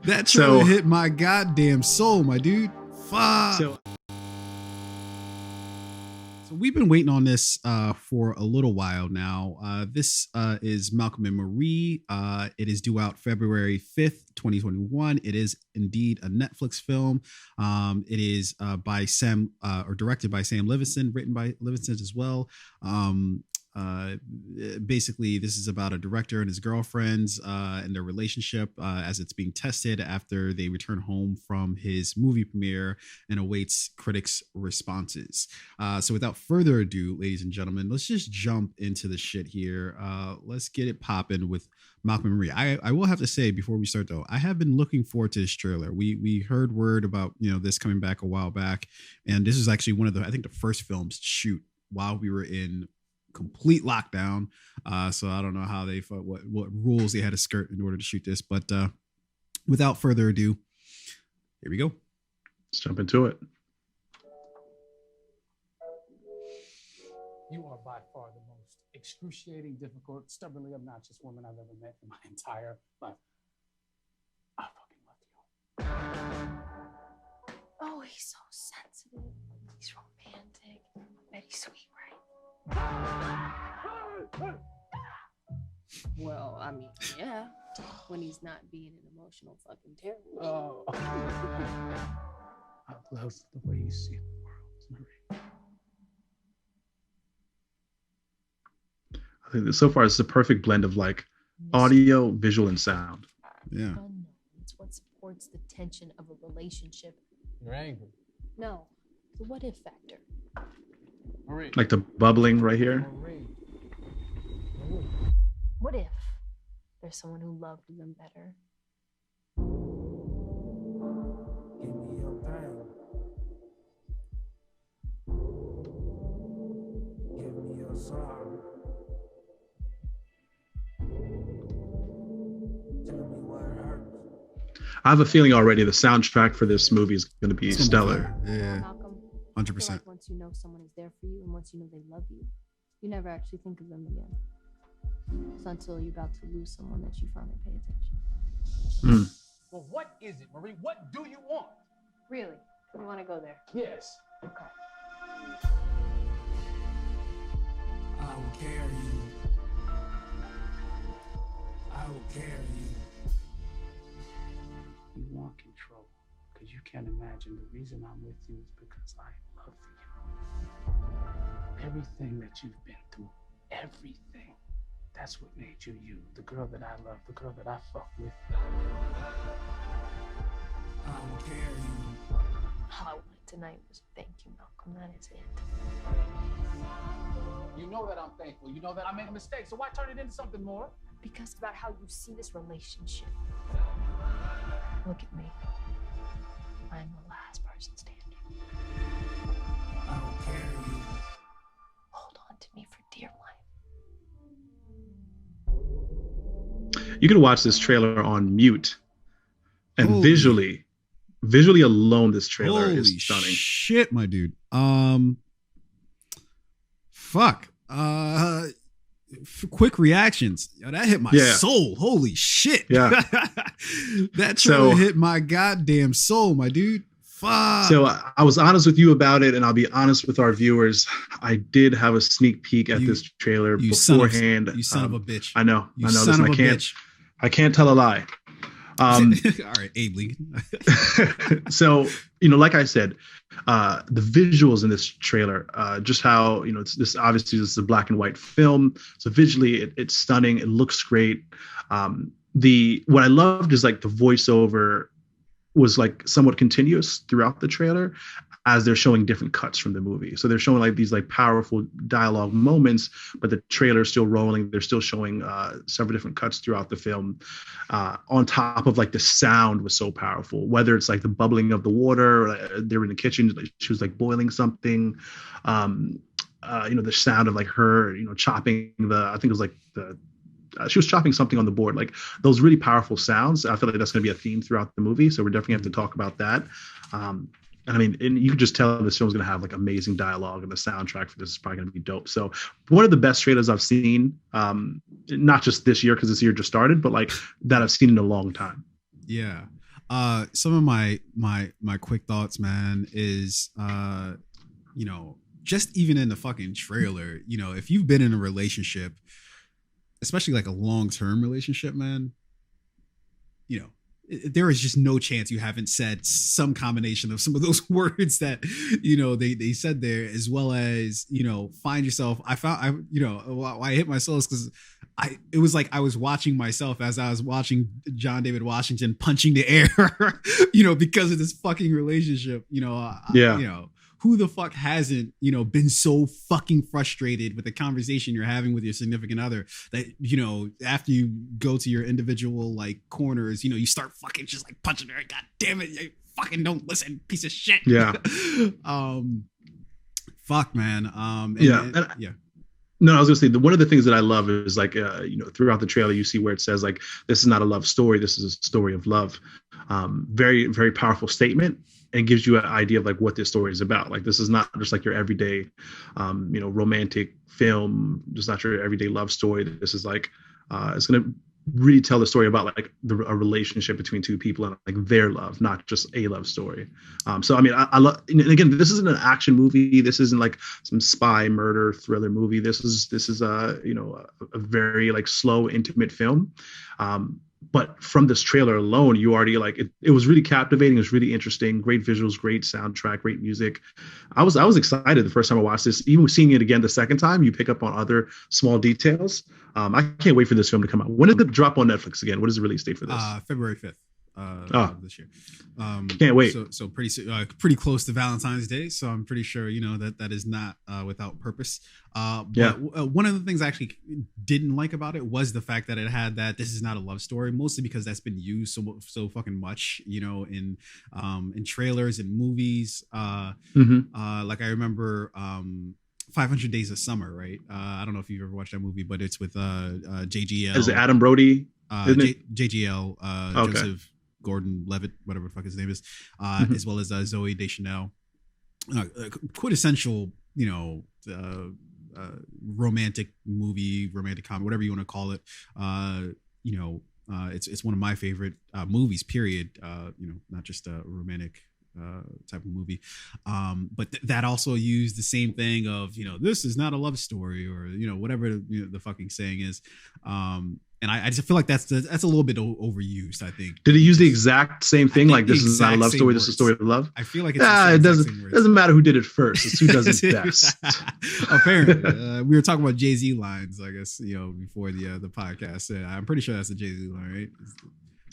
That trailer hit my goddamn soul, my dude. Fuck. So we've been waiting on this for a little while now. This is Malcolm and Marie. It is due out February 5th, 2021. It is indeed a Netflix film. It is by Sam or directed by Sam Levinson, written by Levinson as well. Basically, this is about a director and his girlfriends and their relationship as it's being tested after they return home from his movie premiere and awaits critics' responses. So without further ado, ladies and gentlemen, let's just jump into the shit here. Let's get it popping with Malcolm and Marie. I will have to say before we start though, I have been looking forward to this trailer. We heard word about this coming back a while back, and this is actually one of the the first films to shoot while we were in complete lockdown. So I don't know how they what rules they had to skirt in order to shoot this, but without further ado, here we go. Let's jump into it. You are by far the most excruciating, difficult, stubbornly obnoxious woman I've ever met in my entire life. I fucking love you. Oh, he's so sensitive. He's romantic. I bet he's sweet, right? Well, I mean, yeah, when he's not being an emotional fucking terror. Oh. I love the way you see the world, Marie. I think that so far it's the perfect blend of like audio, visual, and sound. Yeah. Unknown. It's what supports the tension of a relationship. You're angry. No, the what if factor. Marie. Like the bubbling right here. Marie. What if there's someone who loved them better? Give me your pain. Give me your sorrow. Tell me what hurts. I have a feeling already the soundtrack for this movie is going to be stellar. Yeah, Malcolm, 100%. like once you know someone is there for you and once you know they love you, you never actually think of them again. It's until you're about to lose someone that you finally pay attention. Well, what is it, Marie? What do you want? Really? You want to go there? Yes. Okay. I will carry you. I will carry you. You want control because you can't imagine the reason I'm with you is because I love you. Everything that you've been through, everything. That's what made you you. The girl that I love, the girl that I fuck with. I will carry you. All I wanted tonight was thank you, Malcolm. That is it. You know that I'm thankful. You know that I made a mistake. So why turn it into something more? Because about how you see this relationship. Look at me. I'm the last person standing. I will carry you. Hold on to me for dear life. You can watch this trailer on mute, and Holy. visually alone, this trailer Holy is stunning. Shit, my dude. Fuck. Quick reactions. Yo, that hit my soul. Holy shit. Yeah. That trailer hit my goddamn soul, my dude. Fuck. So I was honest with you about it, and I'll be honest with our viewers. I did have a sneak peek at this trailer beforehand. You son of a bitch. I know. You I know. son Listen, of a bitch. I can't tell a lie. All right, Abe Lee. So, like I said, the visuals in this trailer, just how, it's this, obviously this is a black and white film. So visually it's stunning. It looks great. What I loved is like the voiceover was like somewhat continuous throughout the trailer as they're showing different cuts from the movie. So they're showing like these like powerful dialogue moments, but the trailer's still rolling. They're still showing several different cuts throughout the film. On top of like the sound was so powerful, whether it's like the bubbling of the water, they were in the kitchen, like, she was like boiling something. The sound of like her, chopping I think it was like she was chopping something on the board, like those really powerful sounds. I feel like that's going to be a theme throughout the movie. So we're definitely have to talk about that. And I mean, and you could just tell this film's going to have like amazing dialogue, and the soundtrack for this is probably going to be dope. So one of the best trailers I've seen, not just this year, because this year just started, but like that I've seen in a long time. Yeah. Some of my quick thoughts, man, is you know, just even in the fucking trailer, you know, if you've been in a relationship, especially like a long-term relationship, man, you know, there is just no chance you haven't said some combination of some of those words that, you know, they said there, as well as, you know, find yourself. You know, why I hit myself is because it was like I was watching myself as I was watching John David Washington punching the air, you know, because of this fucking relationship, you know, Yeah. you know, who the fuck hasn't, you know, been so fucking frustrated with the conversation you're having with your significant other that, you know, after you go to your individual like corners, you know, you start fucking just like punching her. God damn it, you fucking don't listen, piece of shit. Yeah. Fuck, man. Yeah. No, I was gonna say one of the things that I love is like you know, throughout the trailer you see where it says like, this is not a love story, this is a story of love. Very, very powerful statement, and gives you an idea of like what this story is about. Like, this is not just like your everyday you know, romantic film, just not your everyday love story. This is like it's gonna really tell the story about like a relationship between two people and like their love, not just a love story. So I mean, I love, and again, this isn't an action movie, this isn't like some spy murder thriller movie. This is you know, a very like slow, intimate film. But from this trailer alone, you already like it was really captivating. It was really interesting. Great visuals, great soundtrack, great music. I was excited the first time I watched this. Even seeing it again the second time, you pick up on other small details. I can't wait for this film to come out. When did it drop on Netflix again? What is the release date for this? February 5th. This year. Can't wait. So pretty close to Valentine's Day. So I'm pretty sure, you know, that is not without purpose. But one of the things I actually didn't like about it was the fact that it had that this is not a love story, mostly because that's been used so fucking much, you know, in trailers and movies. Like I remember 500 Days of Summer, right? I don't know if you've ever watched that movie, but it's with JGL. Is it Adam Brody? JGL, okay. Joseph Gordon-Levitt, whatever the fuck his name is, as well as Zoe Deschanel. Quintessential, you know, romantic movie, romantic comedy, whatever you want to call it. You know, it's one of my favorite movies, period. You know, not just a romantic type of movie, but that also used the same thing of, you know, this is not a love story, or, you know, whatever the fucking saying is. And I just feel like that's a little bit overused, I think. Did he use the exact same thing? Like, this is not a love story, this is a story of love? I feel like it's it doesn't matter who did it first. It's who does it best. Apparently. We were talking about Jay-Z lines, I guess, you know, before the podcast. I'm pretty sure that's a Jay-Z line,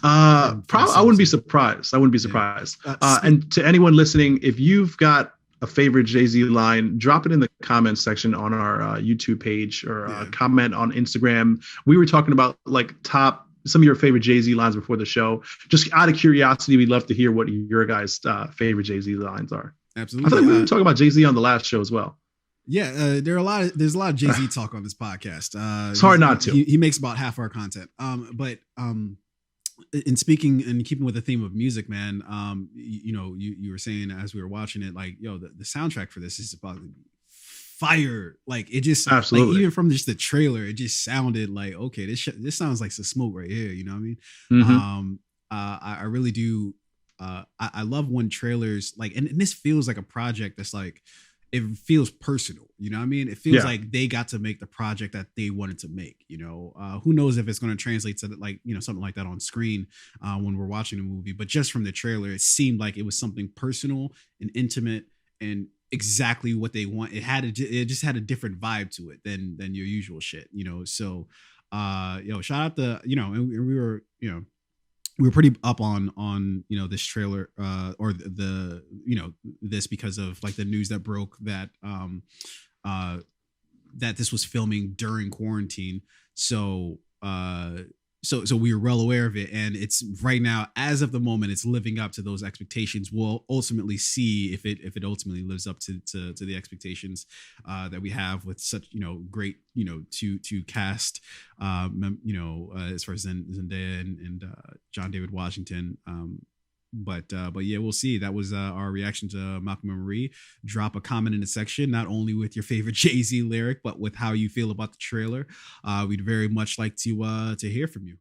right? Probably, I wouldn't be surprised. And to anyone listening, if you've got a favorite Jay-Z line, drop it in the comments section on our YouTube page, or comment on Instagram. We were talking about like some of your favorite Jay-Z lines before the show. Just out of curiosity, we'd love to hear what your guys' favorite Jay-Z lines are. Absolutely. I feel like we were talking about Jay-Z on the last show as well. Yeah, there's a lot of Jay-Z talk on this podcast. It's hard not to. He makes about half our content. But in speaking and keeping with the theme of music, man, you know, you were saying as we were watching it, like, yo, the soundtrack for this is about fire. Like, it just, absolutely, like, even from just the trailer, it just sounded like, okay, this sounds like some smoke right here. You know what I mean? I really do. I love when trailers like, and this feels like a project that's like, it feels personal, you know what I mean? It feels like they got to make the project that they wanted to make, you know. Who knows if it's going to translate to like, you know, something like that on screen when we're watching a movie. But just from the trailer, it seemed like it was something personal and intimate and exactly what they want. It just had a different vibe to it than your usual shit, you know. So, shout out to, you know, and we were pretty up on you know, this trailer or the you know, this because of like the news that broke that that this was filming during quarantine. So so we were well aware of it, and it's right now, as of the moment, it's living up to those expectations. We'll ultimately see if it ultimately lives up to the expectations that we have with such, you know, great, you know, to cast you know, as far as Zendaya and John David Washington. But yeah, we'll see. That was our reaction to Malcolm and Marie. Drop a comment in the section, not only with your favorite Jay-Z lyric, but with how you feel about the trailer. We'd very much like to hear from you.